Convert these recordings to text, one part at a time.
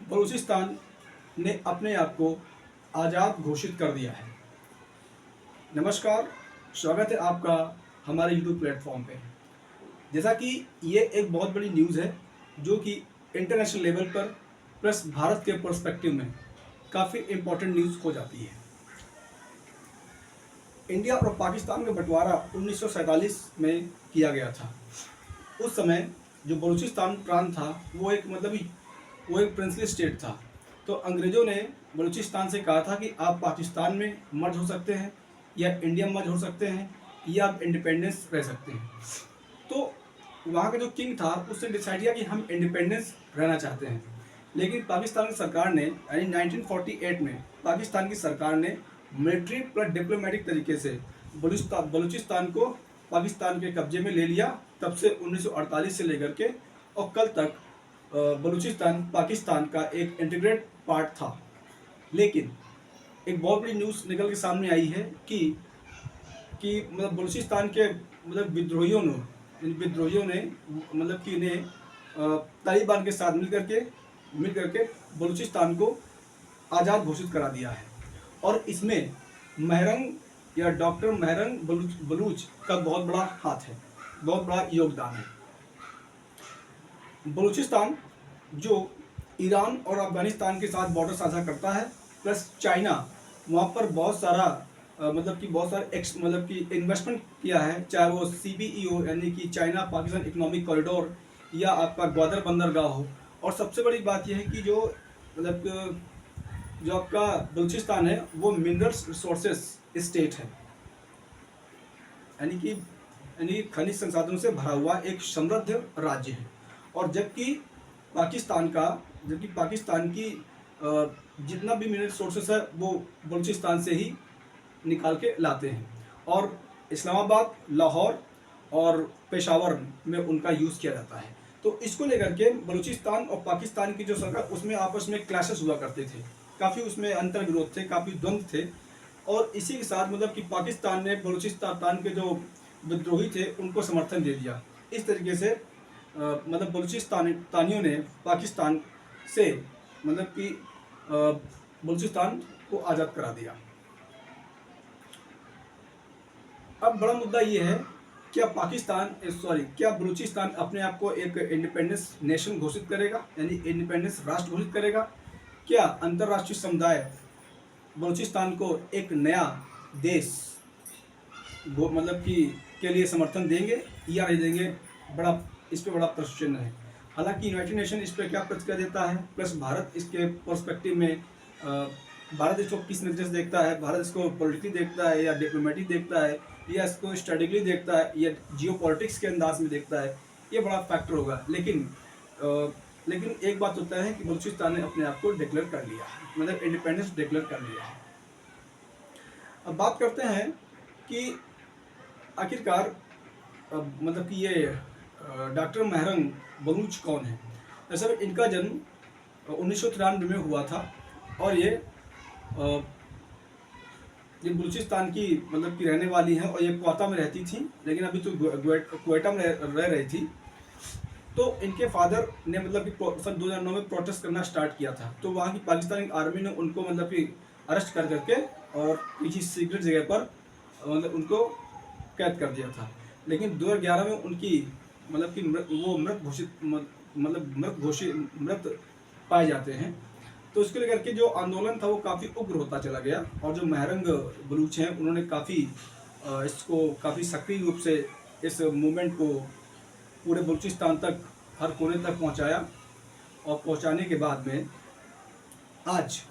बलूचिस्तान ने अपने आप को आज़ाद घोषित कर दिया है। नमस्कार, स्वागत है आपका हमारे यूट्यूब प्लेटफॉर्म पे। जैसा कि ये एक बहुत बड़ी न्यूज़ है जो कि इंटरनेशनल लेवल पर प्लस भारत के पर्सपेक्टिव में काफ़ी इम्पोर्टेंट न्यूज़ हो जाती है। इंडिया और पाकिस्तान का बंटवारा 1947 में किया गया था। उस समय जो बलूचिस्तान प्रांत था वो एक प्रिंसली स्टेट था। तो अंग्रेज़ों ने बलूचिस्तान से कहा था कि आप पाकिस्तान में मर्ज हो सकते हैं या इंडिया में मर्ज हो सकते हैं या आप इंडिपेंडेंस रह सकते हैं। तो वहाँ का जो किंग था उसने डिसाइड किया कि हम इंडिपेंडेंस रहना चाहते हैं। लेकिन पाकिस्तान की सरकार ने यानी 1948 में पाकिस्तान की सरकार ने मिलिट्री प्लस डिप्लोमेटिक तरीके से बलूचिस्तान को पाकिस्तान के कब्जे में ले लिया। तब से 1948 से लेकर के और कल तक बलूचिस्तान पाकिस्तान का एक इंटीग्रेट पार्ट था। लेकिन एक बहुत बड़ी न्यूज़ निकल के सामने आई है कि मतलब बलूचिस्तान के विद्रोहियों ने मतलब कि इन्हें तालिबान के साथ मिल करके बलूचिस्तान को आज़ाद घोषित करा दिया है। और इसमें महरंग या डॉक्टर महरंग बलूच का बहुत बड़ा हाथ है, बहुत बड़ा योगदान है। बलूचिस्तान जो ईरान और अफगानिस्तान के साथ बॉर्डर साझा करता है, प्लस चाइना वहाँ पर बहुत सारा इन्वेस्टमेंट किया है, चाहे वो CPE हो यानी कि चाइना पाकिस्तान इकोनॉमिक कॉरिडोर या आपका ग्वादर बंदरगाह हो। और सबसे बड़ी बात यह है कि जो आपका बलूचिस्तान है वो मिनरल्स रिसोर्सेस स्टेट है, यानी खनिज संसाधनों से भरा हुआ एक समृद्ध राज्य है। और जबकि पाकिस्तान की जितना भी मिनरल रिसोर्सेस है वो बलूचिस्तान से ही निकाल के लाते हैं और इस्लामाबाद, लाहौर और पेशावर में उनका यूज़ किया जाता है। तो इसको लेकर के बलूचिस्तान और पाकिस्तान की जो सरकार उसमें आपस में क्लैशेस हुआ करते थे, काफ़ी उसमें अंतर विरोध थे, काफ़ी द्वंद्व थे। और इसी के साथ मतलब कि पाकिस्तान ने बलूचिस्तान के जो विद्रोही थे उनको समर्थन दे दिया। इस तरीके से मतलब बलूचिस्तानियों ने पाकिस्तान से मतलब कि बलूचिस्तान को आज़ाद करा दिया। अब बड़ा मुद्दा ये है, क्या बलूचिस्तान अपने आप को एक इंडिपेंडेंस नेशन घोषित करेगा, यानी इंडिपेंडेंस राष्ट्र घोषित करेगा? क्या अंतर्राष्ट्रीय समुदाय बलूचिस्तान को एक नया देश के लिए समर्थन देंगे या नहीं देंगे? इस पर बड़ा प्रश्न चिन्ह है। हालांकि यूनाइटेड नेशन इस पर क्या प्रतिक्रिया देता है, प्लस भारत इसके पर्सपेक्टिव में भारत इसको किस नज़र से देखता है, भारत इसको पॉलिटिकली देखता है या डिप्लोमेटिक देखता है या इसको स्ट्रेटेजिकली देखता है या जियो पॉलिटिक्स के अंदाज में देखता है, ये बड़ा फैक्टर होगा। लेकिन एक बात होता है कि बलूचिस्तान ने अपने आप को डिक्लेयर कर लिया है, मतलब इंडिपेंडेंस डिक्लेयर कर लिया है। अब बात करते हैं कि आखिरकार मतलब कि ये डॉक्टर महरंग बलूच कौन है। दरअसल इनका जन्म 1993 में हुआ था और ये बलूचिस्तान की मतलब की रहने वाली हैं और ये क्वेटा में रहती थी, लेकिन अभी तो क्वेटा में रह रही थी। तो इनके फादर ने मतलब कि सन 2009 में प्रोटेस्ट करना स्टार्ट किया था। तो वहाँ की पाकिस्तानी आर्मी ने उनको मतलब कि अरेस्ट कर करके और किसी सीक्रेट जगह पर मतलब उनको कैद कर दिया था। लेकिन 2011 में उनकी मतलब कि वो मृत पाए जाते हैं। तो इसको लेकर के जो आंदोलन था वो काफ़ी उग्र होता चला गया और जो महरंग बलूच हैं उन्होंने इसको काफ़ी सक्रिय रूप से इस मूवमेंट को पूरे बलूचिस्तान तक, हर कोने तक पहुंचाया। और पहुंचाने के बाद में आज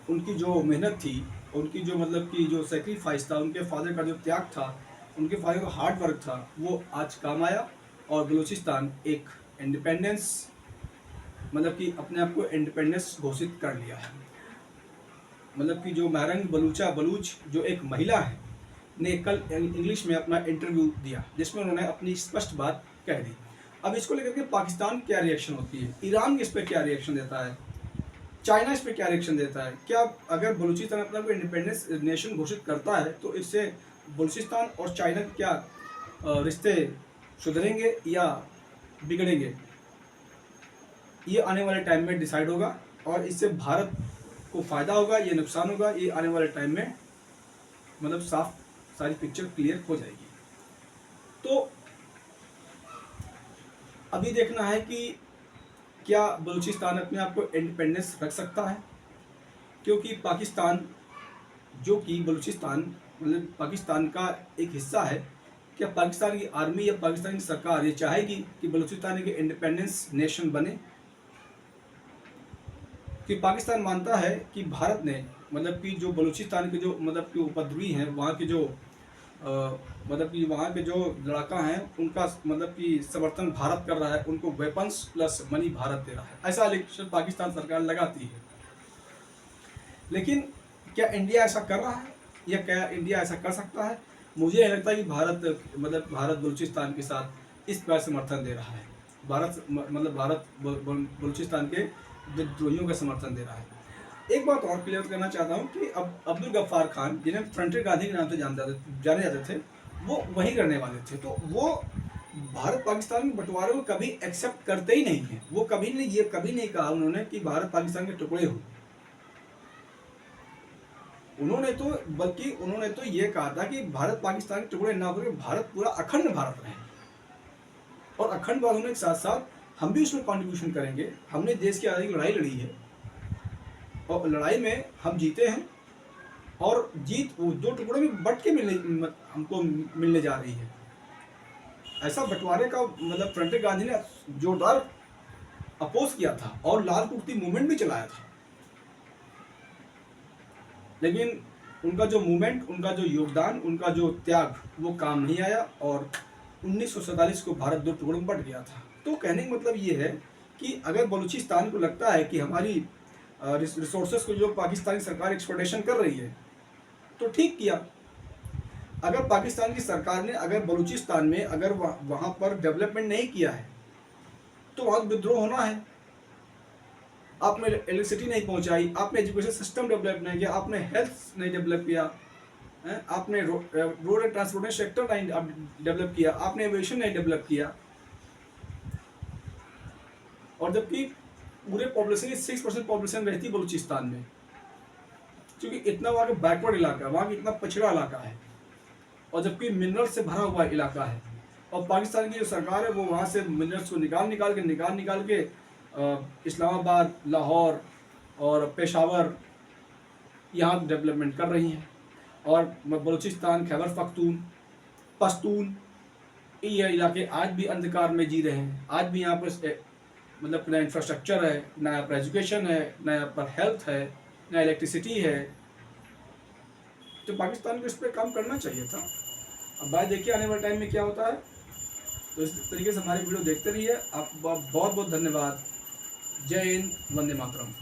उनकी जो मेहनत थी, उनकी जो मतलब कि जो सेक्रीफाइस था, उनके फादर का जो त्याग था, उनके फादर का हार्ड वर्क था, वो आज काम आया और बलूचिस्तान एक इंडिपेंडेंस मतलब कि अपने आप को इंडिपेंडेंस घोषित कर लिया है। मतलब कि जो महरंग बलूच जो एक महिला है ने कल इंग्लिश में अपना इंटरव्यू दिया जिसमें उन्होंने अपनी स्पष्ट बात कह दी। अब इसको लेकर के पाकिस्तान क्या रिएक्शन होती है, ईरान इस पर क्या रिएक्शन देता है, चाइना इस पर क्या रिएक्शन देता है? क्या अगर बलूचिस्तान अपना कोई इंडिपेंडेंस नेशन घोषित करता है तो इससे बलूचिस्तान और चाइना के क्या रिश्ते सुधरेंगे या बिगड़ेंगे? ये आने वाले टाइम में डिसाइड होगा। और इससे भारत को फ़ायदा होगा या नुकसान होगा, ये आने वाले टाइम में मतलब साफ सारी पिक्चर क्लियर हो जाएगी। तो अभी देखना है कि क्या बलूचिस्तान अपने आप को इंडिपेंडेंस रख सकता है, क्योंकि पाकिस्तान, जो कि बलूचिस्तान मतलब पाकिस्तान का एक हिस्सा है, क्या पाकिस्तान की आर्मी या पाकिस्तान की सरकार ये चाहेगी कि बलूचिस्तान एक इंडिपेंडेंस नेशन बने? कि पाकिस्तान मानता है कि भारत ने मतलब कि जो बलूचिस्तान के जो मतलब कि उपद्रवी हैं, वहाँ के जो मतलब कि वहाँ के जो लड़ाका हैं, उनका मतलब कि समर्थन भारत कर रहा है, उनको वेपन्स प्लस मनी भारत दे रहा है, ऐसा एलिगेशन पाकिस्तान सरकार लगाती है। लेकिन क्या इंडिया ऐसा कर रहा है या क्या इंडिया ऐसा कर सकता है? मुझे नहीं लगता कि भारत बलूचिस्तान के साथ इस प्रकार समर्थन दे रहा है। भारत बलूचिस्तान के विद्रोहियों का समर्थन दे रहा है। एक बात और क्लियर करना चाहता हूँ कि अब अब्दुल गफ्फार खान, जिन्हें फ्रंटियर गांधी के नाम से जाने जाते थे, वो वही करने वाले थे। तो वो भारत पाकिस्तान के बंटवारे को कभी एक्सेप्ट करते ही नहीं है। वो कभी नहीं कहा उन्होंने कि भारत पाकिस्तान के टुकड़े हो। उन्होंने तो ये कहा था कि भारत पाकिस्तान के टुकड़े ना होकर भारत पूरा अखंड भारत रहे, और अखंड भारत होने के साथ साथ हम भी उसमें कंट्रीब्यूशन करेंगे। हमने देश की आज़ादी की लड़ाई लड़ी है और लड़ाई में हम जीते हैं, और जीत वो दो टुकड़ों में बट के हमको मिलने जा रही है। ऐसा बंटवारे का मतलब फ्रंटियर गांधी ने जोरदार अपोज किया था और लाल कुर्ती मूवमेंट भी चलाया था। लेकिन उनका जो मूवमेंट, उनका जो योगदान, उनका जो त्याग, वो काम नहीं आया और 1947 को भारत दो टुकड़ों में बंट गया था। तो कहने का मतलब ये है कि अगर बलूचिस्तान को लगता है कि हमारी रिसोर्सेज को जो पाकिस्तानी सरकार एक्सप्लॉयटेशन कर रही है, तो ठीक किया। अगर पाकिस्तान की सरकार ने अगर बलूचिस्तान में अगर वहाँ पर डेवलपमेंट नहीं किया है, तो वहाँ विद्रोह होना है। आपने इलेक्ट्रिसिटी नहीं पहुंचाई, आपने एजुकेशन सिस्टम डेवलप नहीं किया, आपने हेल्थ नहीं डेवलप किया, आपने रोड एंड ट्रांसपोर्टेशन सेक्टर नहीं डेवलप किया, आपने एविएशन नहीं डेवलप किया। और जबकि पूरे पॉपुलेशन की 6% पॉपुलेशन रहती है बलूचिस्तान में, क्योंकि इतना वहाँ का बैकवर्ड इलाका है, वहाँ का इतना पिछड़ा इलाका है, और जबकि मिनरल से भरा हुआ इलाका है। और पाकिस्तान की जो सरकार है वो वहाँ से मिनरल्स को निकाल के इस्लामाबाद, लाहौर और पेशावर यहाँ डेवलपमेंट कर रही हैं। और बलूचिस्तान, खैबर पख्तून ये इलाके आज भी अंधकार में जी रहे हैं। आज भी यहाँ पर मतलब ना इंफ्रास्ट्रक्चर है, ना यहाँ पर एजुकेशन है, ना यहाँ पर हेल्थ है, ना इलेक्ट्रिसिटी है। तो पाकिस्तान को इस पर काम करना चाहिए था। अब बात देखिए आने वाले टाइम में क्या होता है। तो इस तरीके से हमारी वीडियो देखते रहिए। आप बहुत बहुत धन्यवाद। जय हिंद, वंदे मातरम।